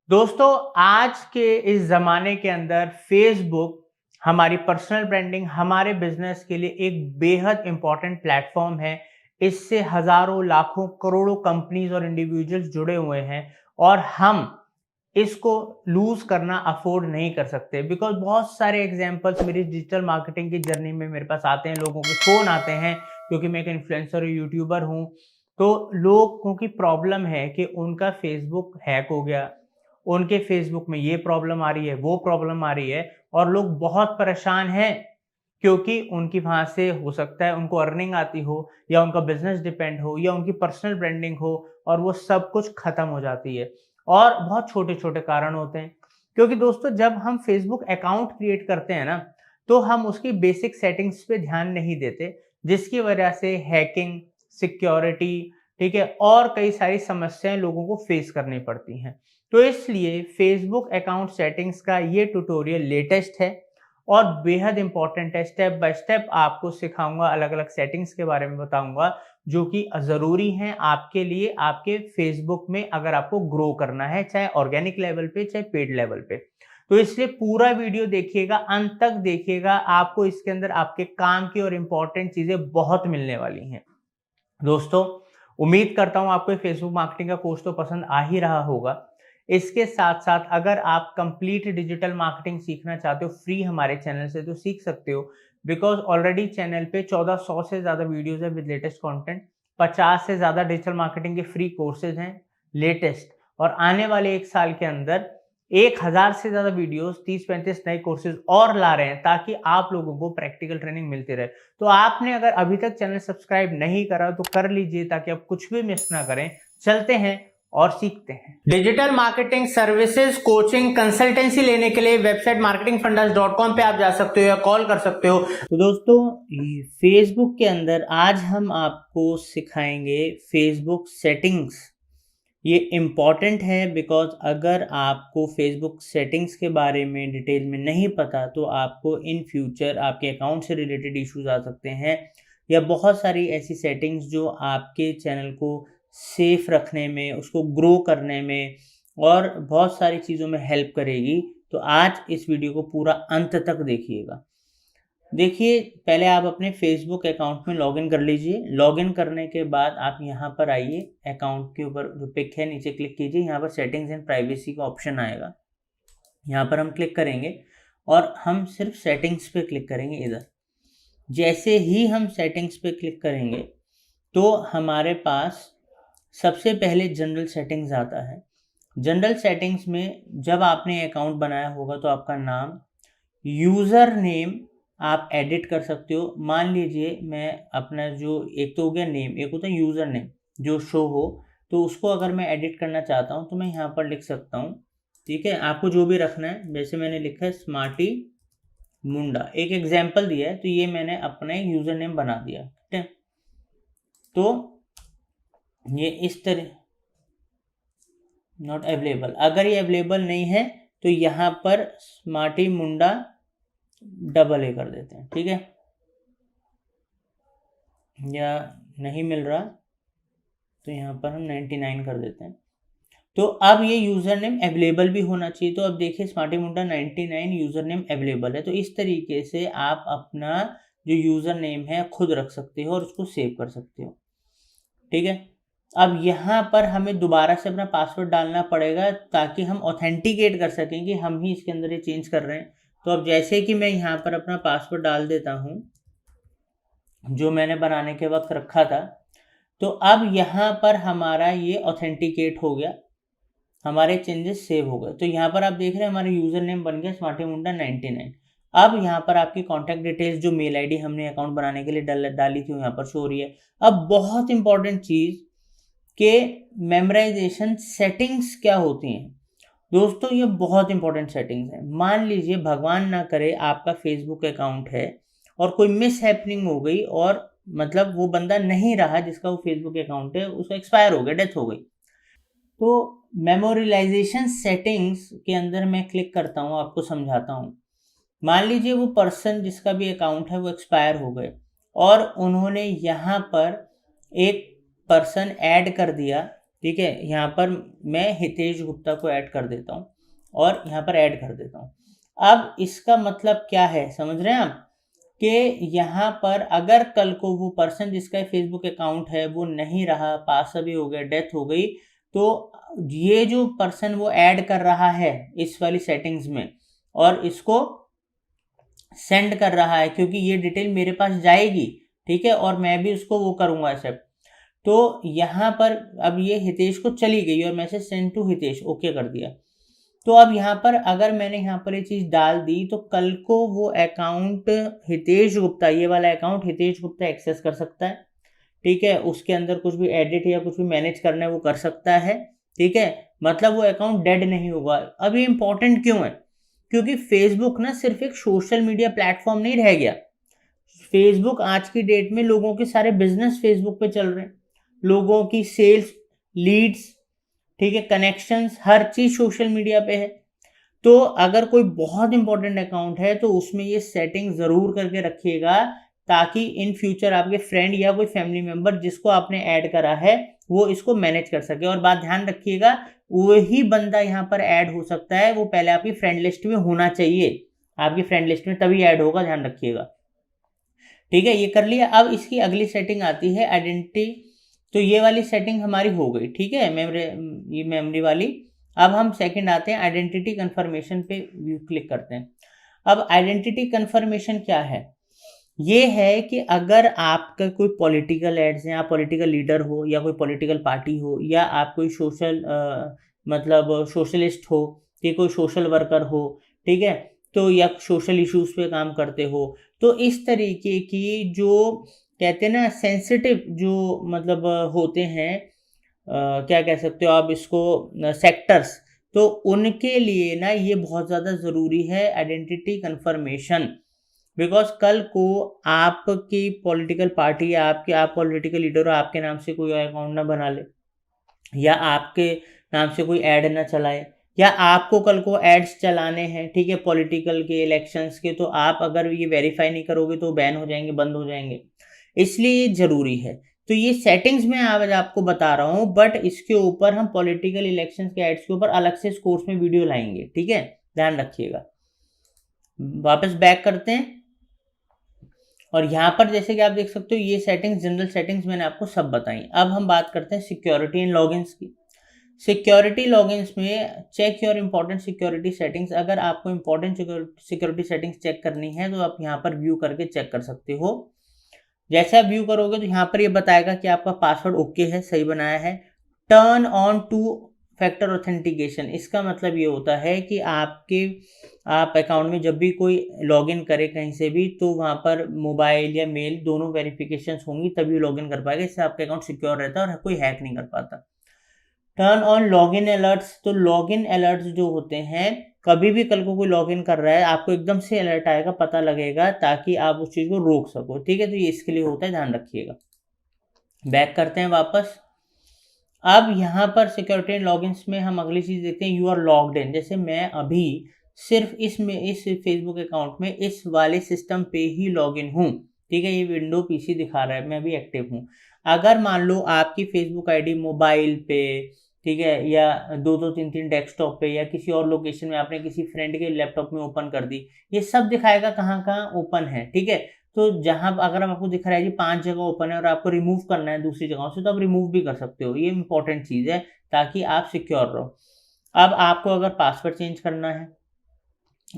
दोस्तों, आज के इस ज़माने के अंदर फेसबुक हमारी पर्सनल ब्रांडिंग, हमारे बिजनेस के लिए एक बेहद इंपॉर्टेंट प्लेटफॉर्म है। इससे हज़ारों, लाखों, करोड़ों कंपनीज और इंडिविजुअल्स जुड़े हुए हैं और हम इसको लूज़ करना अफ़ोर्ड नहीं कर सकते बिकॉज़ बहुत सारे एग्ज़ाम्पल्स मेरी डिजिटल मार्केटिंग की जर्नी में मेरे पास आते हैं, लोगों के फ़ोन आते हैं क्योंकि मैं एक इन्फ्लुएंसर और यूट्यूबर हूँ। तो लोगों की प्रॉब्लम है कि उनका फेसबुक हैक हो गया, उनके फेसबुक में ये प्रॉब्लम आ रही है, वो प्रॉब्लम आ रही है और लोग बहुत परेशान हैं क्योंकि उनकी वहाँ से हो सकता है उनको अर्निंग आती हो या उनका बिज़नेस डिपेंड हो या उनकी पर्सनल ब्रांडिंग हो और वो सब कुछ खत्म हो जाती है। और बहुत छोटे-छोटे कारण होते हैं। क्योंकि दोस्तों, जब हम फेसबुक अकाउंट क्रिएट करते हैं ना, तो हम उसकी बेसिक सेटिंग्स पे ध्यान नहीं देते, जिसकी वजह से हैकिंग, सिक्योरिटी, ठीक है, और कई सारी समस्याएँ लोगों को फेस करनी पड़ती हैं। तो इसलिए फेसबुक अकाउंट सेटिंग्स का ये ट्यूटोरियल लेटेस्ट है और बेहद इंपॉर्टेंट है। स्टेप बाय स्टेप आपको सिखाऊंगा, अलग-अलग सेटिंग्स के बारे में बताऊंगा जो कि ज़रूरी हैं आपके लिए, आपके फेसबुक में अगर आपको ग्रो करना है, चाहे ऑर्गेनिक लेवल पे, चाहे पेड लेवल पे। तो इसलिए पूरा वीडियो देखिएगा, अंत तक देखिएगा, आपको इसके अंदर आपके काम की और इम्पोर्टेंट चीज़ें बहुत मिलने वाली हैं। दोस्तों, उम्मीद करता हूँ आपको फेसबुक मार्केटिंग का कोर्स तो पसंद आ ही रहा होगा। इसके साथ-साथ अगर आप कंप्लीट डिजिटल मार्केटिंग सीखना चाहते हो फ्री हमारे चैनल से, तो सीख सकते हो बिकॉज़ ऑलरेडी चैनल पे 1400 से ज़्यादा वीडियोज़ हैं विद लेटेस्ट कंटेंट, 50 से ज़्यादा डिजिटल मार्केटिंग के फ्री कोर्सेज़ हैं लेटेस्ट, और आने वाले 1 साल के अंदर 1000 से ज़्यादा वीडियोज़, 30-35 नए कोर्सेज़ और ला रहे हैं ताकि आप लोगों को प्रैक्टिकल ट्रेनिंग मिलती रहे। तो आपने अगर अभी तक चैनल सब्सक्राइब नहीं करा तो कर लीजिए ताकि आप कुछ भी मिस ना करें। चलते हैं और सीखते हैं। Digital marketing services, coaching, consultancy लेने के लिए वेबसाइट marketingfundas.com पे आप जा सकते हो या कॉल कर सकते हो। तो दोस्तों, फेसबुक के अंदर आज हम आपको सिखाएंगे फेसबुक सेटिंग्स। ये इम्पॉर्टेंट है बिकॉज़ अगर आपको फेसबुक सेटिंग्स के बारे में डिटेल में नहीं पता तो आपको इन फ्यूचर आपके अकाउंट से रिलेटेड इश्यूज आ सकते हैं या बहुत सारी ऐसी सेटिंग्स जो आपके चैनल को सेफ रखने में, उसको ग्रो करने में और बहुत सारी चीज़ों में हेल्प करेगी। तो आज इस वीडियो को पूरा अंत तक देखिएगा। देखिए, पहले आप अपने फेसबुक अकाउंट में लॉगिन कर लीजिए। लॉगिन करने के बाद आप यहाँ पर आइए, अकाउंट के ऊपर जो पिक है नीचे क्लिक कीजिए, यहाँ पर सेटिंग्स एंड प्राइवेसी का ऑप्शन आएगा, यहाँ पर हम क्लिक करेंगे और हम सिर्फ सेटिंग्स पे क्लिक करेंगे इधर। जैसे ही हम सेटिंग्स पे क्लिक करेंगे तो हमारे पास सबसे पहले जनरल सेटिंग्स आता है। जनरल सेटिंग्स में जब आपने अकाउंट बनाया होगा तो आपका नाम, यूज़र नेम आप एडिट कर सकते हो। मान लीजिए मैं अपना जो एक तो हो गया नेम, एक होता है यूज़र नेम जो शो हो, तो उसको अगर मैं एडिट करना चाहता हूँ तो मैं यहाँ पर लिख सकता हूँ, ठीक है। आपको जो भी रखना है, जैसे मैंने लिखा है स्मार्टी मुंडा, एक एग्जाम्पल दिया है तो ये मैंने अपना यूज़र नेम बना दिया, ठीक है। तो ये इस तरह नॉट अवेलेबल, अगर ये अवेलेबल नहीं है तो यहाँ पर स्मार्टी मुंडा डबल ए कर देते हैं, ठीक है। या नहीं मिल रहा तो यहाँ पर हम 99 कर देते हैं। तो अब ये यूज़र नेम अवेलेबल भी होना चाहिए। तो अब देखिए स्मार्टी मुंडा 99 यूज़र नेम अवेलेबल है। तो इस तरीके से आप अपना जो यूज़र नेम है खुद रख सकते हो और उसको सेव कर सकते हो, ठीक है। अब यहाँ पर हमें दोबारा से अपना पासवर्ड डालना पड़ेगा ताकि हम ऑथेंटिकेट कर सकें कि हम ही इसके अंदर ये चेंज कर रहे हैं। तो अब जैसे कि मैं यहाँ पर अपना पासवर्ड डाल देता हूँ जो मैंने बनाने के वक्त रखा था, तो अब यहाँ पर हमारा ये ऑथेंटिकेट हो गया, हमारे चेंजेस सेव हो गए। तो यहाँ पर आप देख रहे हैं हमारा यूज़र नेम बन गया स्मार्टी मुंडा 99। अब यहाँ पर आपकी कॉन्टैक्ट डिटेल्स जो मेल आईडी हमने अकाउंट बनाने के लिए डाली थी यहाँ पर शो हो रही है। अब बहुत इंपॉर्टेंट चीज़ के मेमोराइजेशन सेटिंग्स क्या होती हैं दोस्तों, ये बहुत इंपॉर्टेंट सेटिंग्स हैं। मान लीजिए भगवान ना करे आपका फेसबुक अकाउंट है और कोई मिस हैपनिंग हो गई और मतलब वो बंदा नहीं रहा जिसका वो फेसबुक अकाउंट है, उसका एक्सपायर हो गया, डेथ हो गई। तो मेमोरियलाइजेशन सेटिंग्स के अंदर मैं क्लिक करता हूँ, आपको समझाता हूँ। मान लीजिए वो पर्सन जिसका भी अकाउंट है वो एक्सपायर हो गए और उन्होंने यहाँ पर एक पर्सन ऐड कर दिया, ठीक है। यहाँ पर मैं हितेश गुप्ता को ऐड कर देता हूँ और यहाँ पर ऐड कर देता हूँ। अब इसका मतलब क्या है, समझ रहे हैं आप, कि यहाँ पर अगर कल को वो पर्सन जिसका फेसबुक अकाउंट है वो नहीं रहा, पास अभी हो गया, डेथ हो गई, तो ये जो पर्सन वो ऐड कर रहा है इस वाली सेटिंग्स में और इसको सेंड कर रहा है, क्योंकि ये डिटेल मेरे पास जाएगी, ठीक है, और मैं भी उसको वो करूंगा एक्सेप्ट। तो यहाँ पर अब ये हितेश को चली गई और message send to Hitesh, okay कर दिया। तो अब यहाँ पर अगर मैंने यहाँ पर ये चीज़ डाल दी तो कल को वो अकाउंट हितेश गुप्ता, ये वाला अकाउंट हितेश गुप्ता एक्सेस कर सकता है, ठीक है। उसके अंदर कुछ भी एडिट या कुछ भी मैनेज करना है वो कर सकता है, ठीक है। मतलब वो अकाउंट डेड नहीं होगा। अब ये इंपॉर्टेंट क्यों है, क्योंकि फेसबुक ना सिर्फ एक सोशल मीडिया प्लेटफॉर्म नहीं रह गया। फेसबुक आज की डेट में लोगों के सारे बिजनेस फेसबुक पे चल रहे हैं, लोगों की सेल्स, लीड्स, ठीक है, कनेक्शंस, हर चीज सोशल मीडिया पे है। तो अगर कोई बहुत इंपॉर्टेंट अकाउंट है तो उसमें ये सेटिंग जरूर करके रखिएगा, ताकि इन फ्यूचर आपके फ्रेंड या कोई फैमिली मेंबर जिसको आपने ऐड करा है वो इसको मैनेज कर सके। और बात ध्यान रखिएगा, वही बंदा यहाँ पर ऐड हो सकता है, वो पहले आपकी फ्रेंड लिस्ट में होना चाहिए, आपकी फ्रेंड लिस्ट में तभी ऐड होगा, ध्यान रखिएगा, ठीक है। ये कर लिया। अब इसकी अगली सेटिंग आती है आइडेंटिटी। तो ये वाली सेटिंग हमारी हो गई, ठीक है, मेमोरी, ये मेमोरी वाली। अब हम सेकंड आते हैं आइडेंटिटी कंफर्मेशन पे, व्यू क्लिक करते हैं। अब आइडेंटिटी कंफर्मेशन क्या है, ये है कि अगर आपका कोई पॉलिटिकल एड्स हैं, आप पॉलिटिकल लीडर हो या कोई पॉलिटिकल पार्टी हो, या आप कोई सोशल मतलब सोशलिस्ट हो, कि कोई सोशल वर्कर हो, ठीक है, तो या सोशल इश्यूज पे काम करते हो, तो इस तरीके की जो कहते हैं ना सेंसिटिव जो मतलब होते हैं, क्या कह सकते हो आप इसको, सेक्टर्स, तो उनके लिए ना ये बहुत ज़्यादा ज़रूरी है आइडेंटिटी कंफर्मेशन। बिकॉज कल को आपकी पॉलिटिकल पार्टी या आपके, आप पॉलिटिकल लीडर हो, आपके नाम से कोई अकाउंट ना बना ले, या आपके नाम से कोई ऐड ना चलाए, या आपको कल को एड्स चलाने हैं, ठीक है, पॉलिटिकल के, इलेक्शंस के, तो आप अगर ये वेरीफाई नहीं करोगे तो बैन हो जाएंगे, बंद हो जाएंगे, इसलिए ये जरूरी है। तो ये सेटिंग्स मैं आज आपको बता रहा हूँ, बट इसके ऊपर हम पॉलिटिकल इलेक्शंस के एड्स के ऊपर अलग से इस कोर्स में वीडियो लाएंगे, ठीक है, ध्यान रखिएगा। वापस बैक करते हैं, और यहाँ पर जैसे कि आप देख सकते हो ये सेटिंग्स, जनरल सेटिंग्स मैंने आपको सब बताई। अब हम बात करते हैं सिक्योरिटी एंड लॉगिन्स की। सिक्योरिटी लॉगिन्स में check your important security settings. अगर आपको इंपॉर्टेंट सिक्योरिटी सेटिंग्स चेक करनी है तो आप यहाँ पर व्यू करके चेक कर सकते हो। जैसे आप व्यू करोगे तो यहाँ पर ये बताएगा कि आपका पासवर्ड ओके है, सही बनाया है। Turn on to factor authentication, इसका मतलब ये होता है कि आप अकाउंट में जब भी कोई लॉगिन करे कहीं से भी, तो वहाँ पर मोबाइल या मेल दोनों वेरिफिकेशन होंगी तभी लॉगिन कर पाएगा, इससे आपका अकाउंट सिक्योर रहता है और कोई हैक नहीं कर पाता। टर्न ऑन लॉगिन अलर्ट्स, तो लॉगिन अलर्ट्स जो होते हैं, कभी भी कल को कोई लॉगिन कर रहा है आपको एकदम से अलर्ट आएगा, पता लगेगा, ताकि आप उस चीज़ को रोक सको, ठीक है। तो ये इसके लिए होता है, ध्यान रखिएगा। बैक करते हैं वापस। अब यहाँ पर सिक्योरिटी एंड लॉगिन्स में हम अगली चीज़ देखते हैं, यू आर लॉग्ड इन। जैसे मैं अभी सिर्फ इस फेसबुक अकाउंट में इस वाले सिस्टम पे ही लॉगिन हूँ, ठीक है, ये विंडो पीसी दिखा रहा है, मैं अभी एक्टिव हूँ। अगर मान लो आपकी फेसबुक आईडी मोबाइल पे, ठीक है, या दो दो तीन तीन डेस्कटॉप पे, या किसी और लोकेशन में आपने किसी फ्रेंड के लैपटॉप में ओपन कर दी, ये सब दिखाएगा कहाँ कहाँ ओपन है, ठीक है। तो जहां अगर आपको दिख रहा है कि 5 जगह ओपन है और आपको रिमूव करना है दूसरी जगहों से, तो आप रिमूव भी कर सकते हो, ये इंपॉर्टेंट चीज़ है, ताकि आप सिक्योर रहो। अब आपको अगर पासवर्ड चेंज करना है,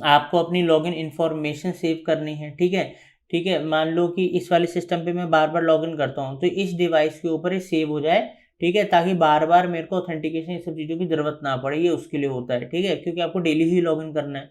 आपको अपनी लॉगिन इंफॉर्मेशन सेव करनी है, ठीक है, ठीक है, मान लो कि इस वाले सिस्टम पे मैं बार बार लॉगिन करता हूँ, तो इस डिवाइस के ऊपर ये सेव हो जाए, ठीक है, ताकि बार बार मेरे को ऑथेंटिकेशन, ये सब चीज़ों की जरूरत ना पड़े, ये उसके लिए होता है, ठीक है, क्योंकि आपको डेली ही लॉगिन करना है।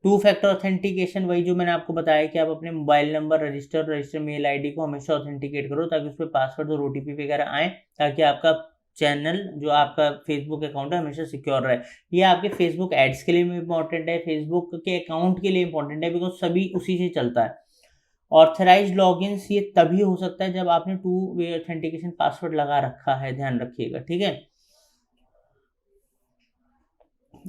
टू फैक्टर ऑथेंटिकेशन, वही जो मैंने आपको बताया कि आप अपने mobile number, register mail ID को हमेशा ऑथेंटिकेट करो, ताकि उस पर पासवर्ड और ओटीपी वगैरह आए, ताकि आपका चैनल, जो आपका फेसबुक अकाउंट है, हमेशा सिक्योर रहे। ये आपके फेसबुक एड्स के लिए भी इंपॉर्टेंट है, फेसबुक के अकाउंट के लिए इंपॉर्टेंट है, बिकॉज सभी उसी से चलता है। ऑथराइज्ड लॉगिन्स ये तभी हो सकता है जब आपने टू वे ऑथेंटिकेशन पासवर्ड लगा रखा है, ध्यान रखिएगा, ठीक है।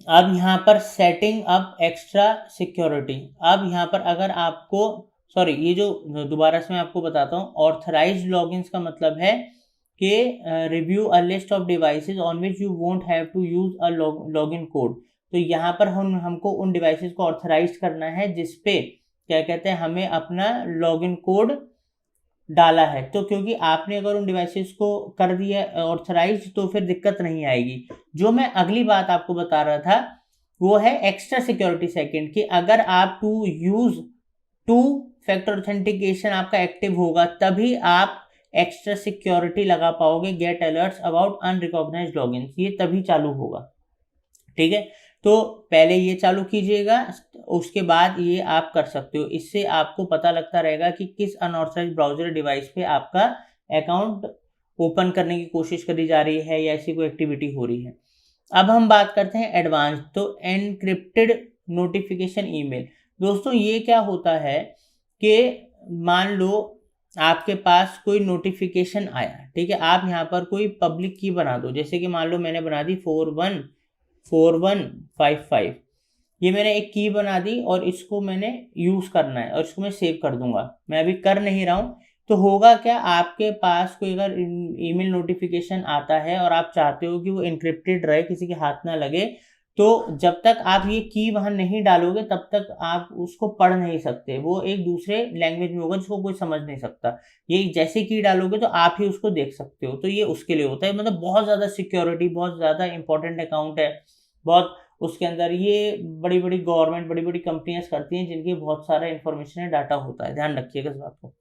अब यहाँ पर सेटिंग, अब एक्स्ट्रा सिक्योरिटी। अब यहाँ पर अगर आपको सॉरी, ये जो दोबारा से मैं आपको बताता हूँ, ऑथराइज्ड लॉगिन्स का मतलब है कि review a list of devices on which you won't have to use a login code. तो यहाँ पर हमको उन डिवाइसेस को ऑथराइज करना है जिसपे क्या कहते हैं हमें अपना लॉगिन कोड डाला है। तो क्योंकि आपने अगर उन डिवाइसेस को कर दिया ऑथराइज तो फिर दिक्कत नहीं आएगी। जो मैं अगली बात आपको बता रहा था वो है एक्स्ट्रा सिक्योरिटी सेकंड, कि अगर आप टू फैक्टर ऑथेंटिकेशन आपका एक्टिव होगा तभी आप एक्स्ट्रा सिक्योरिटी लगा पाओगे, get alerts about unrecognised login, ये तभी चालू होगा। ठीक है, तो पहले ये चालू कीजिएगा, उसके बाद ये आप कर सकते हो। इससे आपको पता लगता रहेगा कि किस अनऑथराइज्ड ब्राउजर डिवाइस पे आपका अकाउंट ओपन करने की कोशिश करी जा रही है या ऐसी कोई एक्टिविटी हो रही है। अब हम बात करते हैं एडवांस, तो एनक्रिप्टेड नोटिफिकेशन ईमेल। दोस्तों ये क्या होता है कि मान लो आपके पास कोई नोटिफिकेशन आया, ठीक है, आप यहाँ पर कोई पब्लिक की बना दो, जैसे कि मान लो मैंने बना दी 414155, ये मैंने एक की बना दी और इसको मैंने यूज़ करना है और इसको मैं सेव कर दूंगा। मैं अभी कर नहीं रहा हूँ, तो होगा क्या, आपके पास कोई अगर ईमेल नोटिफिकेशन आता है और आप चाहते हो कि वो इनक्रिप्टेड रहे, किसी के हाथ ना लगे, तो जब तक आप ये की वहां नहीं डालोगे तब तक आप उसको पढ़ नहीं सकते। वो एक दूसरे लैंग्वेज में होगा जिसको कोई समझ नहीं सकता। ये जैसे की डालोगे तो आप ही उसको देख सकते हो। तो ये उसके लिए होता है, मतलब बहुत ज़्यादा सिक्योरिटी, बहुत ज़्यादा इंपॉर्टेंट अकाउंट है, बहुत उसके अंदर ये बड़ी बड़ी गवर्नमेंट, बड़ी बड़ी कंपनियां करती हैं जिनके बहुत सारा इंफॉर्मेशन है, डाटा होता है, ध्यान रखिएगा इस बात को।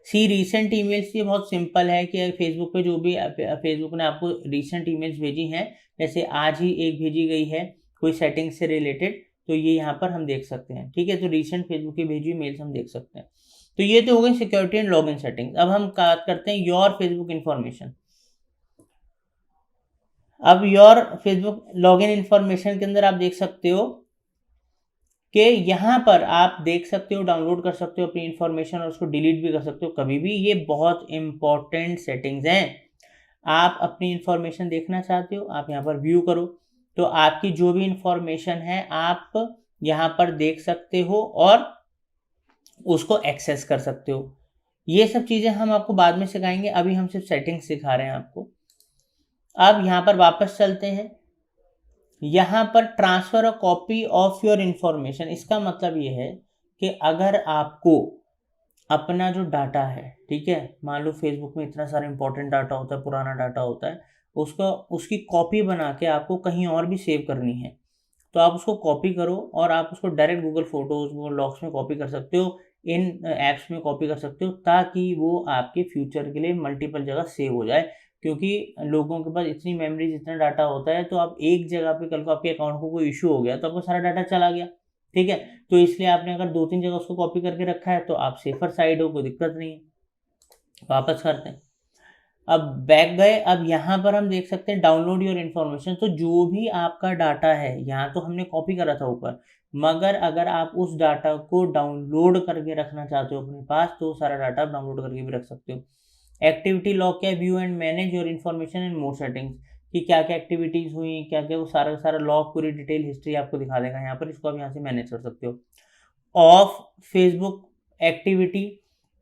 सी रीसेंट ईमेल्स, ये बहुत सिंपल है कि फेसबुक पे जो भी फेसबुक ने आपको रीसेंट ईमेल्स भेजी हैं, जैसे आज ही एक भेजी गई है कोई सेटिंग से रिलेटेड, तो ये यहाँ पर हम देख सकते हैं। ठीक है, तो रीसेंट फेसबुक की भेजी मेल्स हम देख सकते हैं। तो ये तो हो गई सिक्योरिटी एंड लॉगिन सेटिंग्स। अब हम बात करते हैं योर फेसबुक इन्फॉर्मेशन। अब योर फेसबुक लॉगिन इन्फॉर्मेशन के अंदर आप देख सकते हो कि यहाँ पर आप देख सकते हो, डाउनलोड कर सकते हो अपनी इन्फॉर्मेशन और उसको डिलीट भी कर सकते हो कभी भी। ये बहुत इंपॉर्टेंट सेटिंग्स हैं। आप अपनी इन्फॉर्मेशन देखना चाहते हो, आप यहाँ पर व्यू करो, तो आपकी जो भी इंफॉर्मेशन है आप यहाँ पर देख सकते हो और उसको एक्सेस कर सकते हो। ये सब चीज़ें हम आपको बाद में सिखाएंगे, अभी हम सिर्फ सेटिंग्स सिखा रहे हैं आपको। अब यहाँ पर वापस चलते हैं, यहाँ पर transfer a copy of your information. इसका मतलब ये है कि अगर आपको अपना जो डाटा है, ठीक है, मान लो फेसबुक में इतना सारा इंपॉर्टेंट डाटा होता है, पुराना डाटा होता है, उसकी कॉपी बना के आपको कहीं और भी सेव करनी है, तो आप उसको कॉपी करो और आप उसको direct Google Photos, Google Docs में कॉपी कर सकते हो, इन ऐप्स में कॉपी कर सकते हो, ताकि वो आपके फ्यूचर के लिए मल्टीपल जगह सेव हो जाए। क्योंकि लोगों के पास इतनी मेमोरीज, इतना डाटा होता है, तो आप एक जगह पे कल को आपके अकाउंट को कोई इशू हो गया तो आपका सारा डाटा चला गया। ठीक है, तो इसलिए आपने अगर 2-3 जगह उसको कॉपी करके रखा है तो आप सेफर साइड हो, कोई दिक्कत नहीं है। वापस करते हैं, अब बैक गए। अब यहाँ पर हम देख सकते हैं डाउनलोड योर इन्फॉर्मेशन। तो जो भी आपका डाटा है, यहाँ तो हमने कॉपी करा था ऊपर, मगर अगर आप उस डाटा को डाउनलोड करके रखना चाहते हो अपने पास तो सारा डाटा आप डाउनलोड करके भी रख सकते हो। एक्टिविटी लॉग क्या, view and manage your information and more settings, कि क्या क्या एक्टिविटीज़ हुई, क्या क्या, वो सारा सारा लॉग, पूरी डिटेल हिस्ट्री आपको दिखा देगा यहाँ पर। इसको आप यहाँ से मैनेज कर सकते हो। ऑफ फेसबुक एक्टिविटी,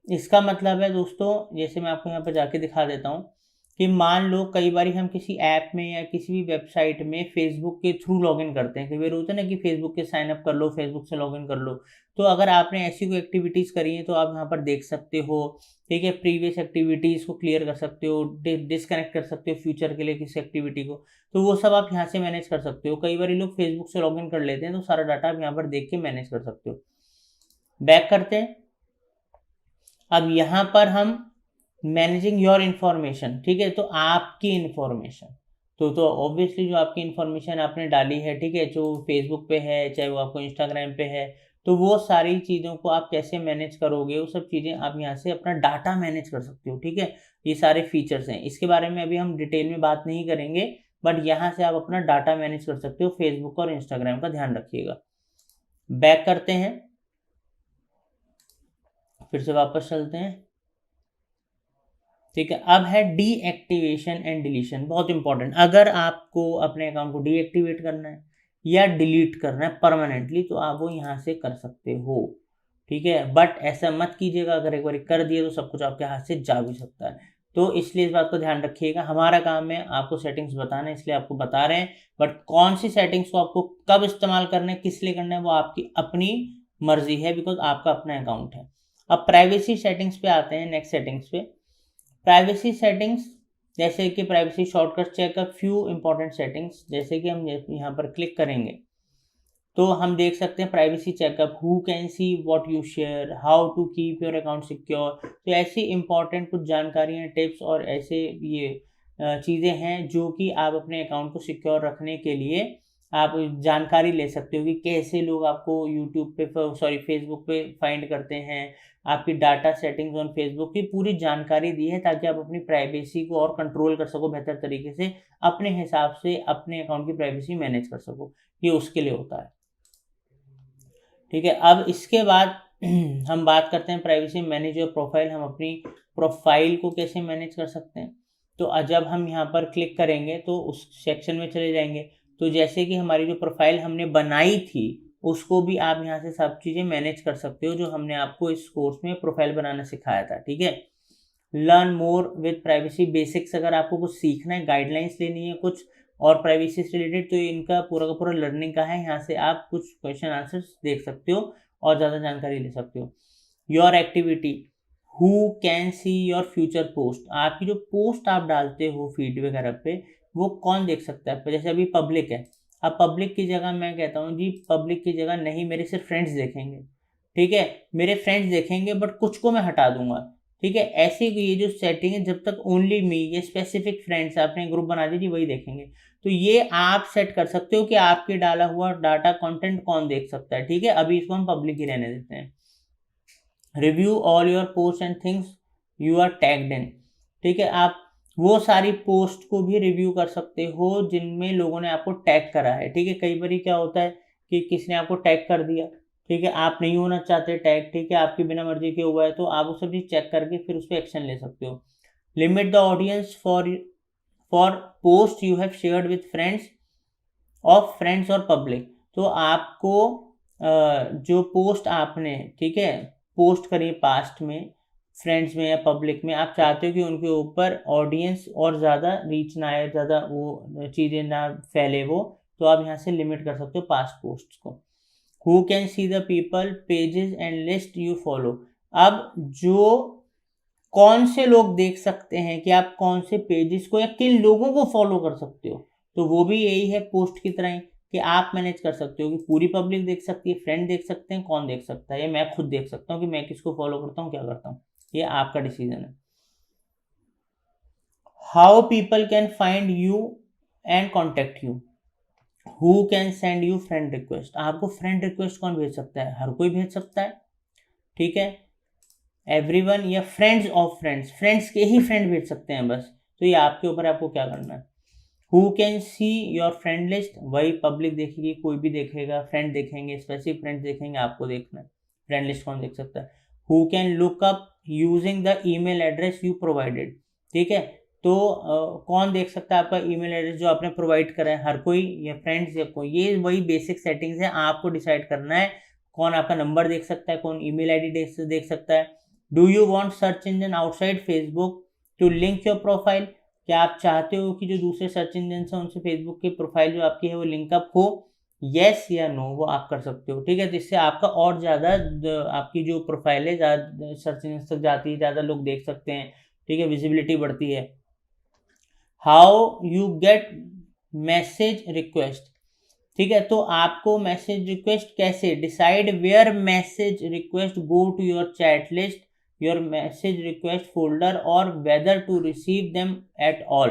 इसका मतलब है दोस्तों, जैसे मैं आपको यहाँ पर जाके दिखा देता हूँ कि मान लो कई बार हम किसी ऐप में या किसी भी वेबसाइट में फेसबुक के थ्रू लॉगिन करते हैं। कई बार होता है ना कि फेसबुक के साइन अप कर लो, फेसबुक से लॉगिन कर लो। तो अगर आपने ऐसी कोई एक्टिविटीज़ करी है तो आप यहाँ पर देख सकते हो। ठीक है, प्रीवियस एक्टिविटीज़ को क्लियर कर सकते हो, डिसकनेक्ट कर सकते हो फ्यूचर के लिए किसी एक्टिविटी को, तो वो सब आप यहाँ से मैनेज कर सकते हो। कई बार लोग फेसबुक से लॉगिन कर लेते हैं तो सारा डाटा आप यहाँ पर देख के मैनेज कर सकते हो। बैक करते हैं, अब यहाँ पर हम मैनेजिंग योर इन्फॉर्मेशन, ठीक है, तो आपकी इन्फॉर्मेशन, तो ऑब्वियसली जो आपकी इन्फॉर्मेशन आपने डाली है, ठीक है, जो फेसबुक पे है, चाहे वो आपको इंस्टाग्राम पे है, तो वो सारी चीज़ों को आप कैसे मैनेज करोगे, वो सब चीज़ें आप यहाँ से अपना डाटा मैनेज कर सकते हो। ठीक है, ये सारे फीचर्स हैं, इसके बारे में अभी हम डिटेल में बात नहीं करेंगे, बट यहाँ से आप अपना डाटा मैनेज कर सकते हो फेसबुक और इंस्टाग्राम का, ध्यान रखिएगा। बैक करते हैं, फिर से वापस चलते हैं। ठीक है, अब है डीएक्टिवेशन एंड डिलीशन, बहुत इंपॉर्टेंट। अगर आपको अपने अकाउंट को डीएक्टिवेट करना है या डिलीट करना है परमानेंटली तो आप वो यहाँ से कर सकते हो। ठीक है। बट ऐसा मत कीजिएगा, अगर एक बार कर दिए तो सब कुछ आपके हाथ से जा भी सकता है। तो इसलिए इस बात को ध्यान रखिएगा। हमारा काम है आपको सेटिंग्स बताना, इसलिए आपको बता रहे हैं। बट कौन सी सेटिंग्स को आपको कब इस्तेमाल करना है, किस लिए करना है, वो आपकी अपनी मर्जी है, बिकॉज आपका अपना अकाउंट है। अब प्राइवेसी सेटिंग्स पे आते हैं, नेक्स्ट सेटिंग्स पे। प्राइवेसी सेटिंग्स जैसे कि privacy shortcut checkup, few important settings, जैसे कि हम यहाँ पर क्लिक करेंगे तो हम देख सकते हैं privacy checkup, who can see what you share, how to keep your account secure. तो ऐसी इंपॉर्टेंट कुछ जानकारियाँ, टिप्स और ऐसे ये चीज़ें हैं जो कि आप अपने अकाउंट को सिक्योर रखने के लिए आप जानकारी ले सकते हो कि कैसे लोग आपको यूट्यूब पे फेसबुक पे फाइंड करते हैं। आपकी डाटा सेटिंग्स ऑन फेसबुक की पूरी जानकारी दी है ताकि आप अपनी प्राइवेसी को और कंट्रोल कर सको बेहतर तरीके से, अपने हिसाब से अपने अकाउंट की प्राइवेसी मैनेज कर सको। ये उसके लिए होता है, ठीक है। अब इसके बाद हम बात करते हैं प्राइवेसी मैनेज योर प्रोफाइल। हम अपनी प्रोफाइल को कैसे मैनेज कर सकते हैं। तो जब हम यहाँ पर क्लिक करेंगे तो उस सेक्शन में चले जाएंगे। तो जैसे कि हमारी जो प्रोफाइल हमने बनाई थी उसको भी आप यहाँ से सब चीज़ें मैनेज कर सकते हो, जो हमने आपको इस कोर्स में प्रोफाइल बनाना सिखाया था, ठीक है। Learn more with privacy basics, अगर आपको कुछ सीखना है, गाइडलाइंस लेनी है कुछ और प्राइवेसी से रिलेटेड, तो इनका पूरा का पूरा लर्निंग का है। यहाँ से आप कुछ क्वेश्चन आंसर्स देख सकते हो और ज़्यादा जानकारी ले सकते हो। Your activity, who can see your future post, आपकी जो पोस्ट आप डालते हो फीड वगैरह पे वो कौन देख सकता है। जैसे अभी पब्लिक है, अब पब्लिक की जगह मैं कहता हूँ जी पब्लिक की जगह नहीं, मेरे सिर्फ फ्रेंड्स देखेंगे, ठीक है। मेरे फ्रेंड्स देखेंगे बट कुछ को मैं हटा दूंगा, ठीक है। ऐसे ये जो सेटिंग है, जब तक ओनली मी, ये स्पेसिफिक फ्रेंड्स आपने ग्रुप बना दीजिए वही देखेंगे। तो ये आप सेट कर सकते हो कि आपके डाला हुआ डाटा कंटेंट कौन देख सकता है, ठीक है। अभी इसको हम पब्लिक ही रहने देते हैं। Review all your post and things you are tagged in, ठीक है। आप वो सारी पोस्ट को भी रिव्यू कर सकते हो जिनमें लोगों ने आपको टैग करा है, ठीक है। कई बार क्या होता है कि किसी ने आपको टैग कर दिया, ठीक है, आप नहीं होना चाहते टैग, ठीक है, आपकी बिना मर्जी के हुआ है, तो आप वो सब चीज़ चेक करके फिर उस पर एक्शन ले सकते हो। Limit the audience for post you have shared with friends of friends और पब्लिक। तो आपको जो पोस्ट आपने, ठीक है, पोस्ट करी पास्ट में फ्रेंड्स में या पब्लिक में, आप चाहते हो कि उनके ऊपर ऑडियंस और ज़्यादा रीच ना आए, ज़्यादा वो चीज़ें ना फैले वो, तो आप यहाँ से लिमिट कर सकते हो पास्ट पोस्ट को। Who can see the people pages and list you follow, अब जो कौन से लोग देख सकते हैं कि आप कौन से पेजेस को या किन लोगों को फॉलो कर सकते हो, तो वो भी यही है पोस्ट की तरह ही कि आप मैनेज कर सकते हो कि पूरी पब्लिक देख सकती है, फ्रेंड देख सकते हैं, कौन देख सकता है, या मैं खुद देख सकता हूँ कि मैं किसको फॉलो करता हूँ, क्या करता हूँ, ये आपका डिसीजन है। How people can find you and contact you, who can send you friend request, आपको फ्रेंड रिक्वेस्ट कौन भेज सकता है, हर कोई भेज सकता है, ठीक है। एवरीवन या फ्रेंड्स ऑफ फ्रेंड्स, फ्रेंड्स के ही फ्रेंड भेज सकते हैं बस, तो ये आपके ऊपर है, आपको क्या करना है। Who can see your friend list, वही पब्लिक देखेगी, कोई भी देखेगा, फ्रेंड देखेंगे, स्पेसिफिक फ्रेंड्स देखेंगे, आपको देखना है फ्रेंड लिस्ट कौन देख सकता है। Who can look up using the email address you provided, ठीक है। तो कौन देख सकता है आपका ईमेल एड्रेस जो आपने प्रोवाइड करा है, हर कोई या फ्रेंड्स या कोई, ये वही बेसिक सेटिंग्स है, आपको डिसाइड करना है कौन आपका नंबर देख सकता है, कौन ईमेल आईडी देख सकता है। Do you want search engine outside Facebook to link your profile, क्या आप चाहते हो कि जो दूसरे सर्च इंजन हैं उनसे फेसबुक की प्रोफाइल जो आपकी है वो लिंकअप हो, येस या नो, वो आप कर सकते हो, ठीक है। तो इससे आपका और ज़्यादा आपकी जो प्रोफाइल है ज़्यादा सर्च इंजन तक जाती है, ज़्यादा लोग देख सकते हैं, ठीक है, विजिबिलिटी बढ़ती है। How you get message request, ठीक है, तो आपको मैसेज रिक्वेस्ट कैसे, decide where message request go to your chat list, your message request folder और whether to receive them at all.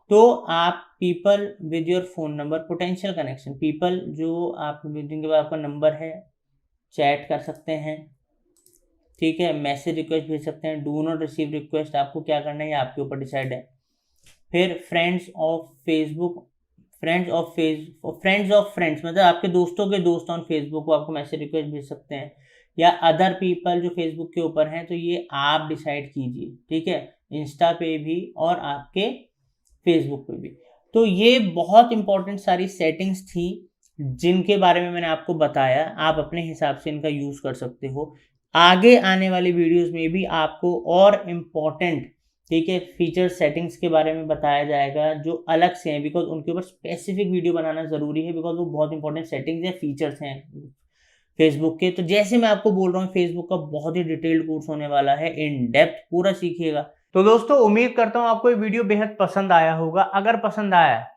तो आप people with your phone number potential connection, people जो आप जिनके पास आपका नंबर है चैट कर सकते हैं, ठीक है, मैसेज रिक्वेस्ट भेज सकते हैं। डू नॉट रिसीव रिक्वेस्ट आपको क्या करना है, ये आपके ऊपर डिसाइड है। फिर friends of Facebook, friends of friends मतलब आपके दोस्तों के दोस्त ऑन फेसबुक को आपको मैसेज रिक्वेस्ट भेज सकते हैं, या अदर पीपल जो फेसबुक के ऊपर हैं, तो ये आप डिसाइड कीजिए, ठीक है, इंस्टा पे भी और आपके फेसबुक पे भी। तो ये बहुत इंपॉर्टेंट सारी सेटिंग्स थी जिनके बारे में मैंने आपको बताया, आप अपने हिसाब से इनका यूज़ कर सकते हो। आगे आने वाली वीडियोज़ में भी आपको और इम्पोर्टेंट, ठीक है, फीचर सेटिंग्स के बारे में बताया जाएगा जो अलग से हैं, बिकॉज़ उनके ऊपर स्पेसिफिक वीडियो बनाना ज़रूरी है, बिकॉज़ वो बहुत इंपॉर्टेंट सेटिंग्स या फीचर्स हैं फेसबुक के। तो जैसे मैं आपको बोल रहा हूँ, फेसबुक का बहुत ही डिटेल्ड कोर्स होने वाला है, इन डेप्थ पूरा सीखिएगा। तो दोस्तों उम्मीद करता हूँ आपको ये वीडियो बेहद पसंद आया होगा। अगर पसंद आया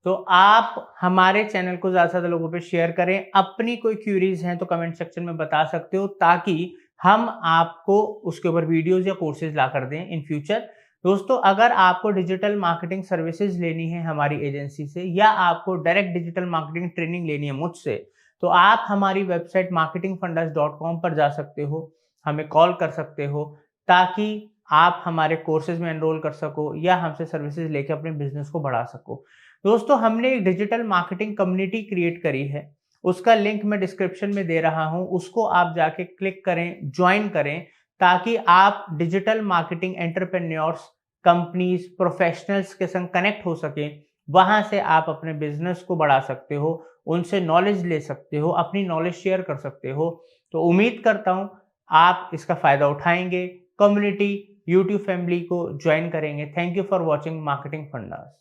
तो आप हमारे चैनल को ज़्यादा से ज़्यादा लोगों पे शेयर करें। अपनी कोई क्यूरीज हैं तो कमेंट सेक्शन में बता सकते हो, ताकि हम आपको उसके ऊपर वीडियोस या कोर्सेज ला कर दें इन फ्यूचर। दोस्तों अगर आपको डिजिटल मार्केटिंग सर्विसेज लेनी है हमारी एजेंसी से, या आपको डायरेक्ट डिजिटल मार्केटिंग ट्रेनिंग लेनी है मुझसे, तो आप हमारी वेबसाइट marketingfundas.com पर जा सकते हो, हमें कॉल कर सकते हो, ताकि आप हमारे कोर्सेज में एनरोल कर सको या हमसे सर्विसेज लेके अपने बिजनेस को बढ़ा सको। दोस्तों हमने एक डिजिटल मार्केटिंग कम्युनिटी क्रिएट करी है, उसका लिंक मैं डिस्क्रिप्शन में दे रहा हूं, उसको आप जाके क्लिक करें, ज्वाइन करें, ताकि आप digital marketing entrepreneurs, companies, professionals के संग कनेक्ट हो सके। वहां से आप अपने बिजनेस को बढ़ा सकते हो, उनसे नॉलेज ले सकते हो, अपनी नॉलेज शेयर कर सकते हो। तो उम्मीद करता हूं आप इसका फायदा उठाएंगे, कम्युनिटी यूट्यूब फैमिली को ज्वाइन करेंगे। Thank you for watching marketing fundas.